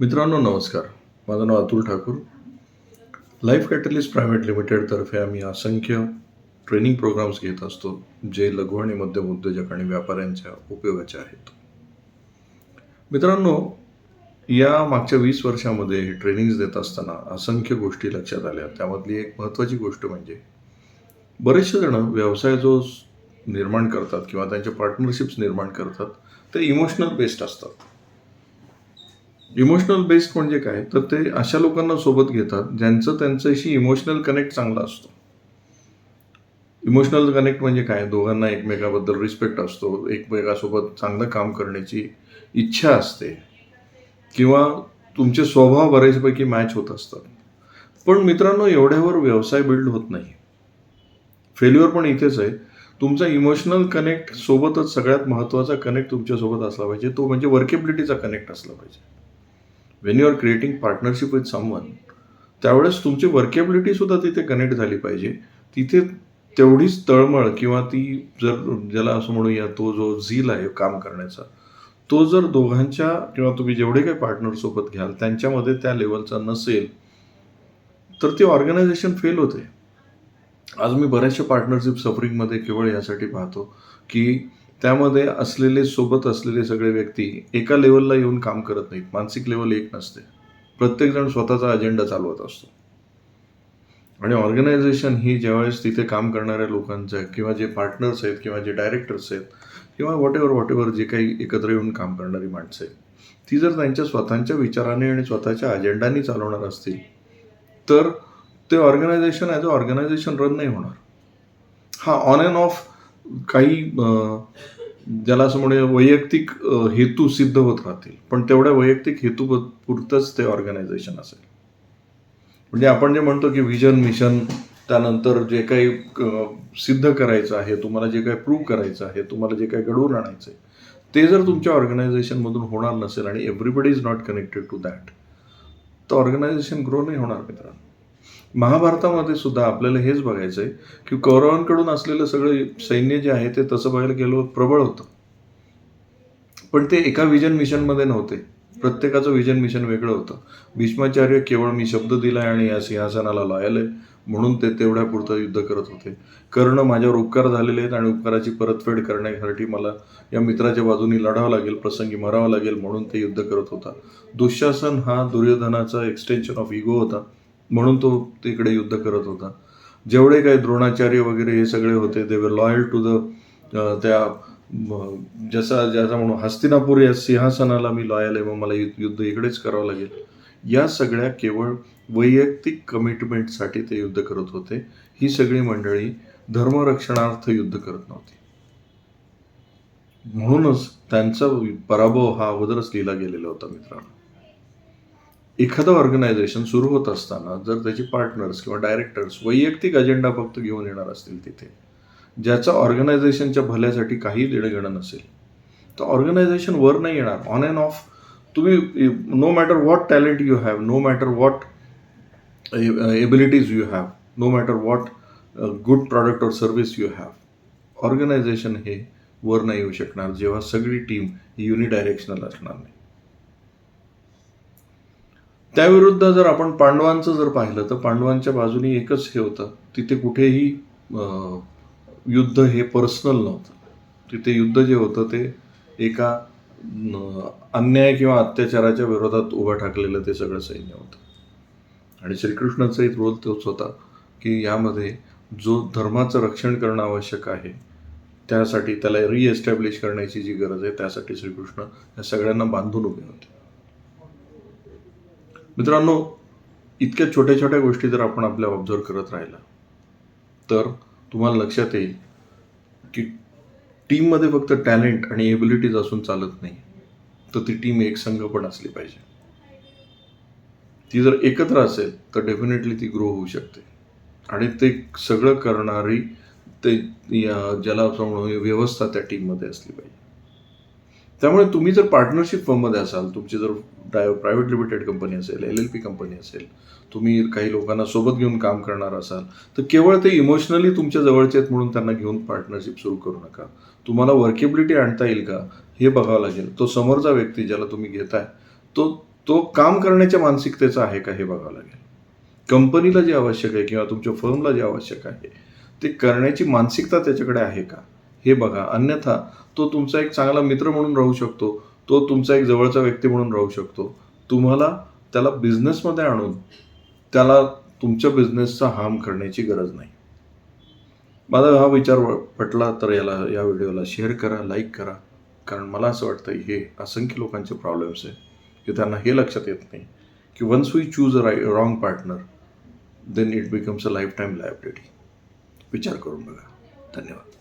मित्रांनो नमस्कार. माझं नाव Atul Thakur. Life catalyst private लिमिटेडतर्फे आम्ही असंख्य ट्रेनिंग प्रोग्राम्स घेत असतो, जे लघु आणि मध्यम उद्योजक आणि व्यापाऱ्यांच्या उपयोगाचे आहेत. मित्रांनो, या मागच्या 20 वर्षामध्ये हे ट्रेनिंग्स देत असताना असंख्य गोष्टी लक्षात आल्या. त्यामधली एक महत्त्वाची गोष्ट म्हणजे बरेचसे जण व्यवसाय जो निर्माण करतात किंवा त्यांचे पार्टनरशिप्स निर्माण करतात, ते इमोशनल बेस्ड असतात. इमोशनल बेस्ड म्हणजे काय? तर ते अशा लोकांना सोबत घेतात, ज्यांचं त्यांच्याशी इमोशनल कनेक्ट चांगला असतो. इमोशनल कनेक्ट म्हणजे काय? दोघांना एकमेकाबद्दल रिस्पेक्ट असतो, एकमेकासोबत चांगलं काम करण्याची इच्छा असते किंवा तुमचे स्वभाव बऱ्याचपैकी मॅच होत असतात. पण मित्रांनो, एवढ्यावर व्यवसाय बिल्ड होत नाही. फेल्युअर पण इथेच आहे. तुमचा इमोशनल कनेक्ट सोबतच सगळ्यात महत्त्वाचा कनेक्ट तुमच्यासोबत असला पाहिजे. तो म्हणजे वर्केबिलिटीचा कनेक्ट असला पाहिजे. When you are creating partnership with someone, त्यावेळेस तुमची वर्केबिलिटी सुद्धा तिथे कनेक्ट झाली पाहिजे. तिथे तेवढीच तळमळ किंवा ती जर ज्याला असं म्हणूया, तो जो झील आहे काम करण्याचा, तो जर दोघांच्या किंवा तुम्ही जेवढे काही पार्टनर सोबत घ्याल त्यांच्यामध्ये त्या लेवलचा नसेल, तर ती ऑर्गनायझेशन फेल होते. आज मी बऱ्याचशा पार्टनरशिप सफरिंगमध्ये केवळ यासाठी पाहतो, की त्यामध्ये सोबत असलेले सगळे व्यक्ती एका लेवलला येऊन काम करत नाहीत. मानसिक लेवल एक नसते. प्रत्येकजण स्वतःचा अजेंडा चालवत असतो. आणि ऑर्गनायझेशन ही ज्यावेळेस तिथे काम करणाऱ्या लोकांचं किंवा जे पार्टनर्स आहेत किंवा जे डायरेक्टर्स आहेत किंवा व्हॉटेव्हर जे काही एकत्र येऊन काम करणारी माणसं आहेत, ती जर त्यांच्या स्वतःच्या विचाराने आणि स्वतःच्या अजेंडानी चालवणार असतील, तर ते organization as a organization run नाही होणार. हां, ऑन अँड ऑफ काही ज्याला असं म्हणूया वैयक्तिक हेतू सिद्ध होत राहतील. पण तेवढ्या वैयक्तिक हेतू पुरतंच ते ऑर्गनायझेशन असेल. म्हणजे आपण जे म्हणतो की व्हिजन, मिशन, त्यानंतर जे काही सिद्ध करायचं आहे, तुम्हाला जे काही प्रूव्ह करायचं आहे, तुम्हाला जे काही घडवून आणायचं आहे, ते जर तुमच्या ऑर्गनायझेशनमधून होणार नसेल आणि everybody is not connected to that, तर ऑर्गनायझेशन ग्रो नाही होणार मित्रांनो. महाभारतामध्ये सुद्धा आपल्याला हेच बघायचं आहे की कौरवांकडून असलेलं सगळं सैन्य जे आहे ते तसं बघायला गेलं प्रबळ होतं. पण ते एका विजन मिशनमध्ये नव्हते. प्रत्येकाचं विजन मिशन वेगळं होतं. भीष्माचार्य केवळ मी शब्द दिलाय आणि या सिंहासनाला लॉयल आहे म्हणून ते तेवढ्यापुरतं युद्ध करत होते. कर्ण माझ्यावर उपकार झालेले आहेत आणि उपकाराची परतफेड करण्यासाठी मला या मित्राच्या बाजूनी लढावं लागेल, प्रसंगी मरावं लागेल म्हणून ते युद्ध करत होता. दुःशासन हा दुर्योधनाचा एक्सटेन्शन ऑफ इगो होता म्हणून तो तिकडे युद्ध करत होता. जेवढे काही द्रोणाचार्य वगैरे हे सगळे होते, दे वर लॉयल टू द त्या ज्याचा म्हणून हस्तिनापूर या सिंहासनाला मी लॉयल आहे, मग मला युद्ध इकडेच करावं लागेल. या सगळ्या केवळ वैयक्तिक कमिटमेंटसाठी ते युद्ध करत होते. ही सगळी मंडळी धर्मरक्षणार्थ युद्ध करत नव्हती. म्हणूनच त्यांचा पराभव हा अगोदरच लिहिला गेलेला होता मित्रांनो. एखादं ऑर्गनायझेशन सुरू होत असताना जर त्याचे पार्टनर्स किंवा डायरेक्टर्स वैयक्तिक अजेंडा फक्त घेऊन येणार असतील तिथे, ज्याचा ऑर्गनायझेशनच्या भल्यासाठी काही देणंघेणं नसेल, तर ऑर्गनायझेशन वर नाही येणार. ऑन अँड ऑफ तुम्ही no matter what talent you have, no matter what abilities you have, no matter what good product और सर्व्हिस यू हॅव, ऑर्गनायझेशन हे वर नाही येऊ शकणार जेव्हा सगळी टीम युनिडायरेक्शनल असणार नाही. त्याविरुद्ध जर आपण पांडवांचं जर पाहिलं तर पांडवांच्या बाजूनी एकच हे होतं, तिथे कुठेही युद्ध हे पर्सनल नव्हतं. तिथे युद्ध जे होतं ते एका अन्याय किंवा अत्याचाराच्या विरोधात उभं ठाकलेलं ते सगळं सैन्य होतं. आणि श्रीकृष्णाचाही रोल तोच होता की यामध्ये जो धर्माचं रक्षण करणं आवश्यक आहे, त्यासाठी त्याला रिएस्टॅब्लिश करण्याची जी गरज आहे, त्यासाठी श्रीकृष्ण या सगळ्यांना बांधून उभे होते. मित्रांनो, इतक्या छोट्या छोट्या गोष्टी जर आपण आपल्या ऑब्झर्व करत राहिला तर तुम्हाला लक्षात येईल की टीममध्ये फक्त टॅलेंट आणि एबिलिटीज असून चालत नाही, तर ती टीम एकसंघ पण असली पाहिजे. ती जर एकत्र असेल तर डेफिनेटली ती ग्रो होऊ शकते. आणि ते सगळं करणारी ते ज्याला व्यवस्था त्या टीममध्ये असली पाहिजे. त्यामुळे तुम्ही जर पार्टनरशिप फर्ममध्ये असाल, तुमची जर प्रायव्हेट लिमिटेड कंपनी असेल, LLP कंपनी असेल, तुम्ही काही लोकांना सोबत घेऊन काम करणार असाल, तर केवळ ते इमोशनली तुमच्या जवळचे आहेत म्हणून त्यांना घेऊन पार्टनरशिप सुरू करू नका. तुम्हाला वर्केबिलिटी आणता येईल का हे बघावं लागेल. तो समोरचा व्यक्ती ज्याला तुम्ही घेताय तो तो काम करण्याच्या मानसिकतेचा आहे का हे बघावं लागेल. कंपनीला जे आवश्यक आहे किंवा तुमच्या फर्मला जे आवश्यक आहे ते करण्याची मानसिकता त्याच्याकडे आहे का हे बघा. अन्यथा तो तुमचा एक चांगला मित्र म्हणून राहू शकतो, तो तुमचा एक जवळचा व्यक्ती म्हणून राहू शकतो. तुम्हाला त्याला बिझनेसमध्ये आणून त्याला तुमच्या बिझनेसचा हार्म करण्याची गरज नाही. माझा हा विचार पटला तर या व्हिडिओला शेअर करा, लाईक करा. कारण मला असं वाटतं हे असंख्य लोकांचे प्रॉब्लेम्स आहे की त्यांना हे लक्षात येत नाही की once we choose a wrong partner then it becomes a life time liability. विचार करून बघा. धन्यवाद.